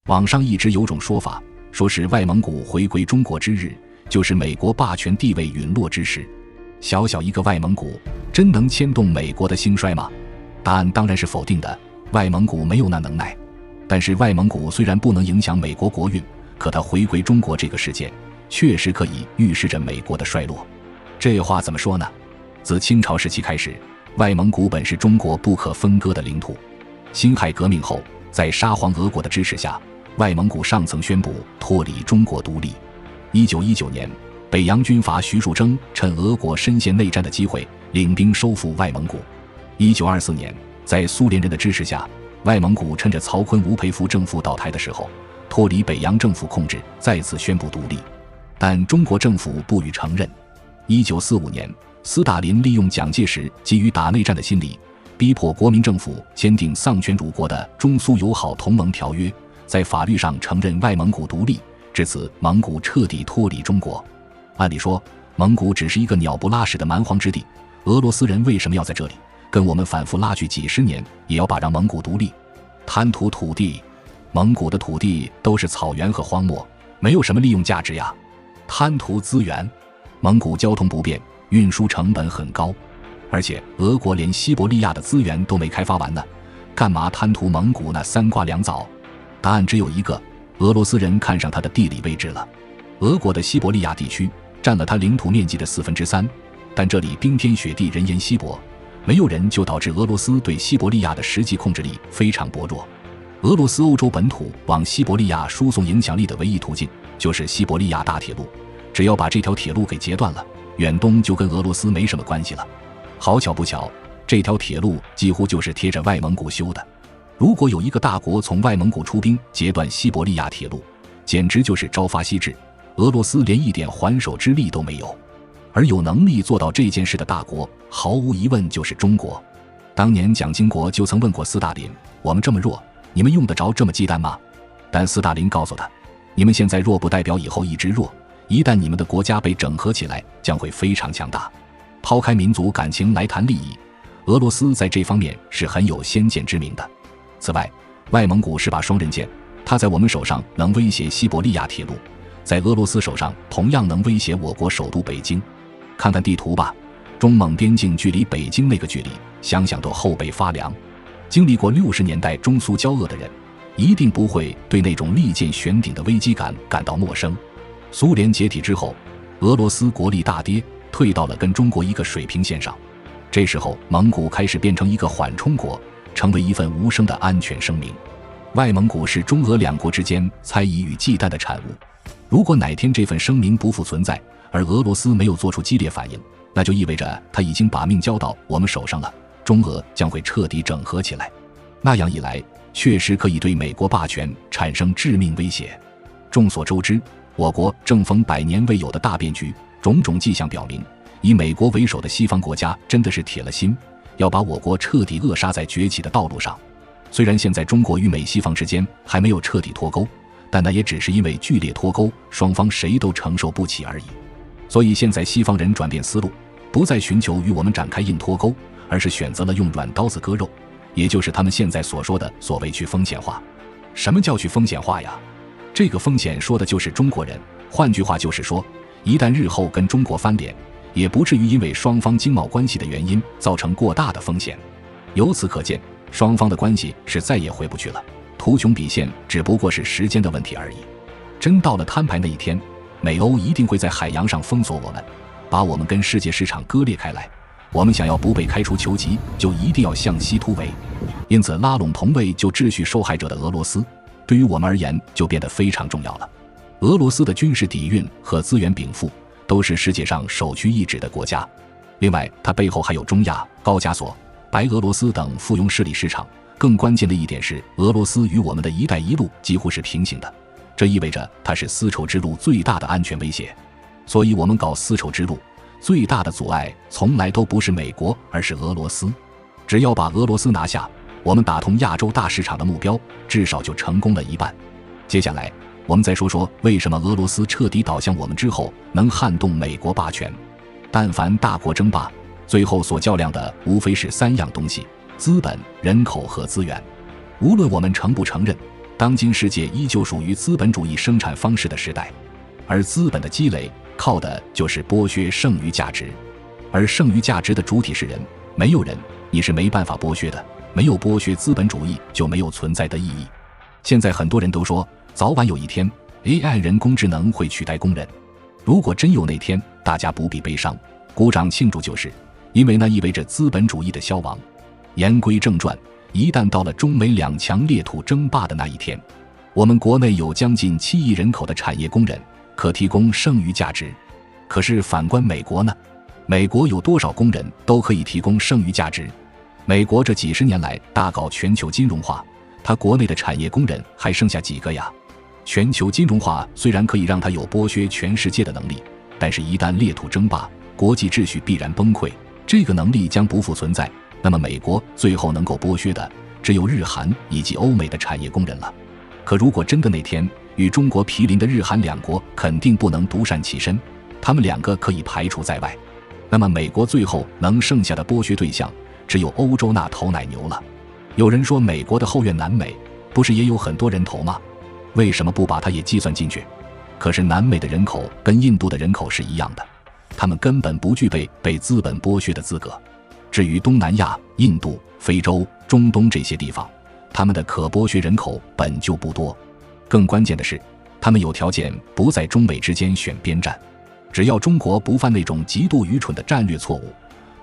网上一直有种说法，说是外蒙古回归中国之日，就是美国霸权地位陨落之时。小小一个外蒙古，真能牵动美国的兴衰吗？答案当然是否定的，外蒙古没有那能耐。但是外蒙古虽然不能影响美国国运，可它回归中国这个事件，确实可以预示着美国的衰落。这话怎么说呢？自清朝时期开始，外蒙古本是中国不可分割的领土。辛亥革命后，在沙皇俄国的支持下，外蒙古上层宣布脱离中国独立。1919年，北洋军阀徐树铮趁俄国深陷内战的机会，领兵收复外蒙古。1924年，在苏联人的支持下，外蒙古趁着曹锟吴培福政府倒台的时候，脱离北洋政府控制，再次宣布独立。但中国政府不予承认。1945年，斯大林利用蒋介石基于打内战的心理，逼迫国民政府签订丧权辱国的中苏友好同盟条约，在法律上承认外蒙古独立，至此蒙古彻底脱离中国。按理说，蒙古只是一个鸟不拉屎的蛮荒之地，俄罗斯人为什么要在这里跟我们反复拉锯几十年，也要把让蒙古独立？贪图土地，蒙古的土地都是草原和荒漠，没有什么利用价值呀。贪图资源，蒙古交通不便，运输成本很高，而且俄国连西伯利亚的资源都没开发完呢，干嘛贪图蒙古那三瓜两枣？答案只有一个，俄罗斯人看上它的地理位置了。俄国的西伯利亚地区占了它领土面积的3/4，但这里冰天雪地，人烟稀薄，没有人，就导致俄罗斯对西伯利亚的实际控制力非常薄弱。俄罗斯欧洲本土往西伯利亚输送影响力的唯一途径就是西伯利亚大铁路，只要把这条铁路给截断了，远东就跟俄罗斯没什么关系了。好巧不巧，这条铁路几乎就是贴着外蒙古修的。如果有一个大国从外蒙古出兵截断西伯利亚铁路，简直就是朝发夕至，俄罗斯连一点还手之力都没有。而有能力做到这件事的大国，毫无疑问就是中国。当年蒋经国就曾问过斯大林，我们这么弱，你们用得着这么忌惮吗？但斯大林告诉他，你们现在弱不代表以后一直弱，一旦你们的国家被整合起来，将会非常强大。抛开民族感情来谈利益，俄罗斯在这方面是很有先见之明的。此外，外蒙古是把双刃剑，它在我们手上能威胁西伯利亚铁路，在俄罗斯手上同样能威胁我国首都北京。看看地图吧，中蒙边境距离北京那个距离，想想都后背发凉。经历过60年代中苏交恶的人，一定不会对那种利剑悬顶的危机感感到陌生。苏联解体之后，俄罗斯国力大跌，退到了跟中国一个水平线上。这时候蒙古开始变成一个缓冲国，成为一份无声的安全声明。外蒙古是中俄两国之间猜疑与忌惮的产物。如果哪天这份声明不复存在，而俄罗斯没有做出激烈反应，那就意味着他已经把命交到我们手上了，中俄将会彻底整合起来。那样一来，确实可以对美国霸权产生致命威胁。众所周知，我国正逢100年未有的大变局，种种迹象表明，以美国为首的西方国家真的是铁了心要把我国彻底扼杀在崛起的道路上。虽然现在中国与美西方之间还没有彻底脱钩，但那也只是因为剧烈脱钩，双方谁都承受不起而已。所以现在西方人转变思路，不再寻求与我们展开硬脱钩，而是选择了用软刀子割肉，也就是他们现在所说的所谓去风险化。什么叫去风险化呀？这个风险说的就是中国人，换句话就是说，一旦日后跟中国翻脸，也不至于因为双方经贸关系的原因造成过大的风险。由此可见，双方的关系是再也回不去了，图穷匕见只不过是时间的问题而已。真到了摊牌那一天，美欧一定会在海洋上封锁我们，把我们跟世界市场割裂开来。我们想要不被开除球籍，就一定要向西突围。因此拉拢同为就秩序受害者的俄罗斯，对于我们而言就变得非常重要了。俄罗斯的军事底蕴和资源禀赋都是世界上首屈一指的国家。另外，它背后还有中亚、高加索、白俄罗斯等附庸势力市场。更关键的一点是，俄罗斯与我们的一带一路几乎是平行的，这意味着它是丝绸之路最大的安全威胁。所以我们搞丝绸之路，最大的阻碍从来都不是美国，而是俄罗斯。只要把俄罗斯拿下，我们打通亚洲大市场的目标至少就成功了一半。接下来我们再说说为什么俄罗斯彻底倒向我们之后能撼动美国霸权。但凡大国争霸，最后所较量的无非是3样东西：资本、人口和资源。无论我们承不承认，当今世界依旧属于资本主义生产方式的时代，而资本的积累靠的就是剥削剩余价值，而剩余价值的主体是人，没有人你是没办法剥削的，没有剥削，资本主义就没有存在的意义。现在很多人都说早晚有一天 AI 人工智能会取代工人，如果真有那天，大家不必悲伤，鼓掌庆祝就是，因为那意味着资本主义的消亡。言归正传，一旦到了中美两强裂土争霸的那一天，我们国内有将近7亿人口的产业工人可提供剩余价值。可是反观美国呢？美国有多少工人都可以提供剩余价值？美国这几十年来大搞全球金融化，它国内的产业工人还剩下几个呀？全球金融化虽然可以让它有剥削全世界的能力，但是一旦裂土争霸，国际秩序必然崩溃，这个能力将不复存在。那么美国最后能够剥削的只有日韩以及欧美的产业工人了。可如果真的那天与中国毗邻的日韩两国肯定不能独善其身，他们两个可以排除在外，那么美国最后能剩下的剥削对象只有欧洲那头奶牛了。有人说美国的后院南美不是也有很多人头吗？为什么不把它也计算进去？可是南美的人口跟印度的人口是一样的，他们根本不具备被资本剥削的资格。至于东南亚、印度、非洲、中东这些地方，他们的可剥削人口本就不多。更关键的是，他们有条件不在中美之间选边站，只要中国不犯那种极度愚蠢的战略错误，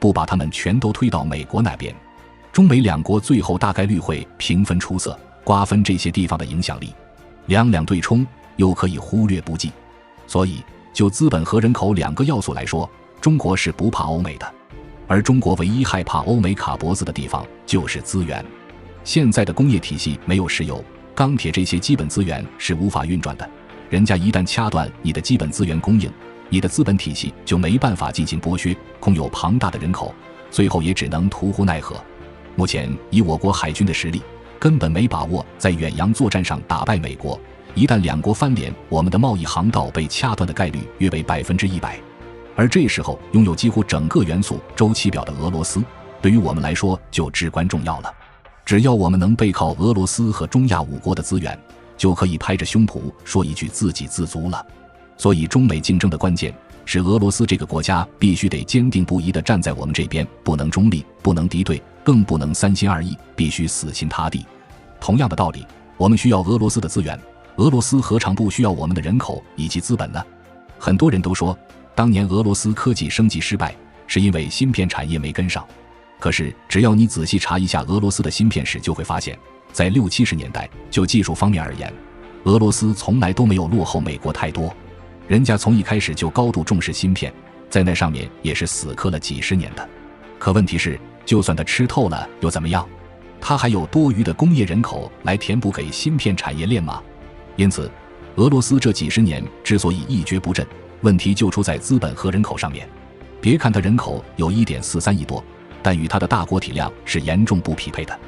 不把他们全都推到美国那边，中美两国最后大概率会平分出色，瓜分这些地方的影响力，两两对冲又可以忽略不计。所以就资本和人口两个要素来说，中国是不怕欧美的，而中国唯一害怕欧美卡脖子的地方就是资源。现在的工业体系没有石油、钢铁这些基本资源是无法运转的，人家一旦掐断你的基本资源供应，你的资本体系就没办法进行剥削，空有庞大的人口，最后也只能屠户奈何。目前以我国海军的实力，根本没把握在远洋作战上打败美国，一旦两国翻脸，我们的贸易航道被掐断的概率约为100%。而这时候拥有几乎整个元素周期表的俄罗斯，对于我们来说就至关重要了。只要我们能背靠俄罗斯和中亚5国的资源，就可以拍着胸脯说一句自给自足了。所以中美竞争的关键是俄罗斯这个国家必须得坚定不移地站在我们这边，不能中立，不能敌对，更不能三心二意，必须死心塌地。同样的道理，我们需要俄罗斯的资源，俄罗斯何尝不需要我们的人口以及资本呢？很多人都说当年俄罗斯科技升级失败是因为芯片产业没跟上，可是只要你仔细查一下俄罗斯的芯片史，就会发现在60、70年代就技术方面而言，俄罗斯从来都没有落后美国太多，人家从一开始就高度重视芯片，在那上面也是死磕了几十年的。可问题是，就算他吃透了又怎么样？他还有多余的工业人口来填补给芯片产业链吗？因此俄罗斯这几十年之所以一蹶不振，问题就出在资本和人口上面。别看它人口有1.43亿多，但与它的大国体量是严重不匹配的。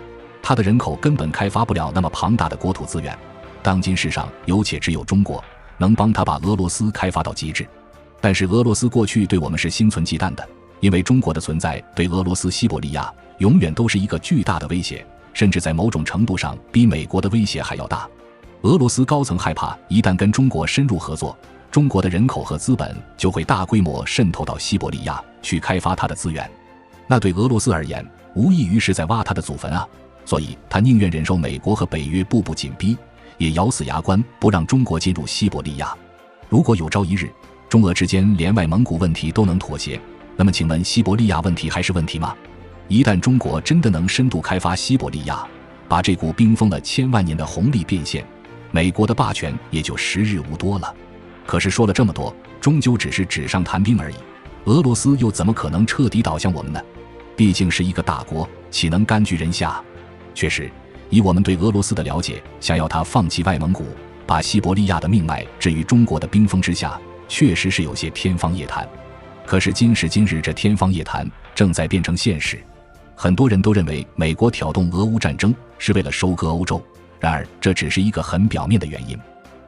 它的人口根本开发不了那么庞大的国土资源，当今世上有且只有中国能帮它把俄罗斯开发到极致。但是俄罗斯过去对我们是心存忌惮的，因为中国的存在对俄罗斯西伯利亚永远都是一个巨大的威胁，甚至在某种程度上比美国的威胁还要大。俄罗斯高层害怕一旦跟中国深入合作，中国的人口和资本就会大规模渗透到西伯利亚去开发它的资源，那对俄罗斯而言无异于是在挖它的祖坟啊！所以他宁愿忍受美国和北约步步紧逼，也咬死牙关不让中国进入西伯利亚。如果有朝一日中俄之间连外蒙古问题都能妥协，那么请问西伯利亚问题还是问题吗？一旦中国真的能深度开发西伯利亚，把这股冰封了千万年的红利变现，美国的霸权也就时日无多了。可是说了这么多，终究只是纸上谈兵而已，俄罗斯又怎么可能彻底倒向我们呢？毕竟是一个大国，岂能甘居人下？确实，以我们对俄罗斯的了解，想要他放弃外蒙古，把西伯利亚的命脉置于中国的冰封之下，确实是有些天方夜谭。可是今时今日，这天方夜谭正在变成现实。很多人都认为美国挑动俄乌战争是为了收割欧洲，然而这只是一个很表面的原因。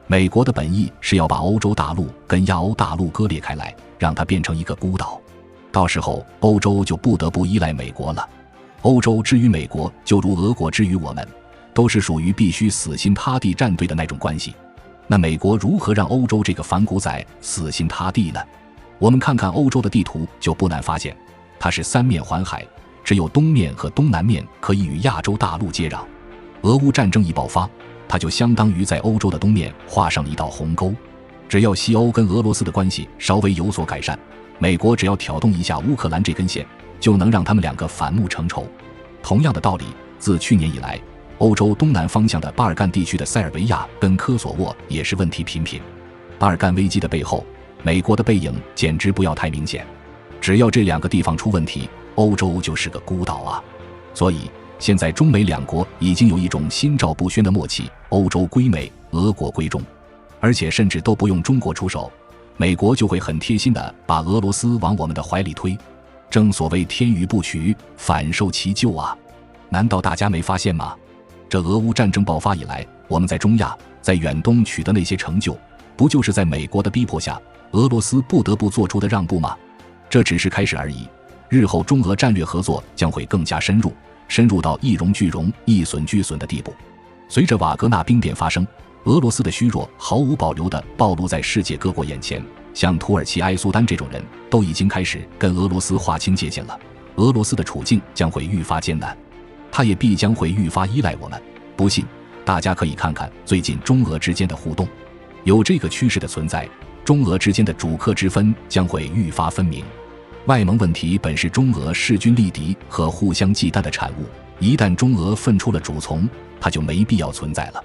美国的本意是要把欧洲大陆跟亚欧大陆割裂开来，让它变成一个孤岛，到时候欧洲就不得不依赖美国了。欧洲之于美国，就如俄国之于我们，都是属于必须死心塌地站队的那种关系。那美国如何让欧洲这个反骨仔死心塌地呢？我们看看欧洲的地图就不难发现，它是三面环海，只有东面和东南面可以与亚洲大陆接壤。俄乌战争一爆发，它就相当于在欧洲的东面画上了一道鸿沟。只要西欧跟俄罗斯的关系稍微有所改善，美国只要挑动一下乌克兰这根线，就能让他们两个反目成仇。同样的道理，自去年以来，欧洲东南方向的巴尔干地区的塞尔维亚跟科索沃也是问题频频。巴尔干危机的背后，美国的背影简直不要太明显。只要这两个地方出问题，欧洲就是个孤岛啊。所以现在中美两国已经有一种心照不宣的默契，欧洲归美，俄国归中，而且甚至都不用中国出手，美国就会很贴心地把俄罗斯往我们的怀里推。正所谓天与不取，反受其咎啊！难道大家没发现吗？这俄乌战争爆发以来，我们在中亚、在远东取得那些成就，不就是在美国的逼迫下，俄罗斯不得不做出的让步吗？这只是开始而已，日后中俄战略合作将会更加深入到一荣俱荣、一损俱损的地步。随着瓦格纳兵变发生，俄罗斯的虚弱毫无保留地暴露在世界各国眼前，像土耳其埃苏丹这种人都已经开始跟俄罗斯划清界限了，俄罗斯的处境将会愈发艰难，他也必将会愈发依赖我们。不信，大家可以看看最近中俄之间的互动，有这个趋势的存在，中俄之间的主客之分将会愈发分明。外蒙问题本是中俄势均力敌和互相忌惮的产物，一旦中俄分出了主从，它就没必要存在了。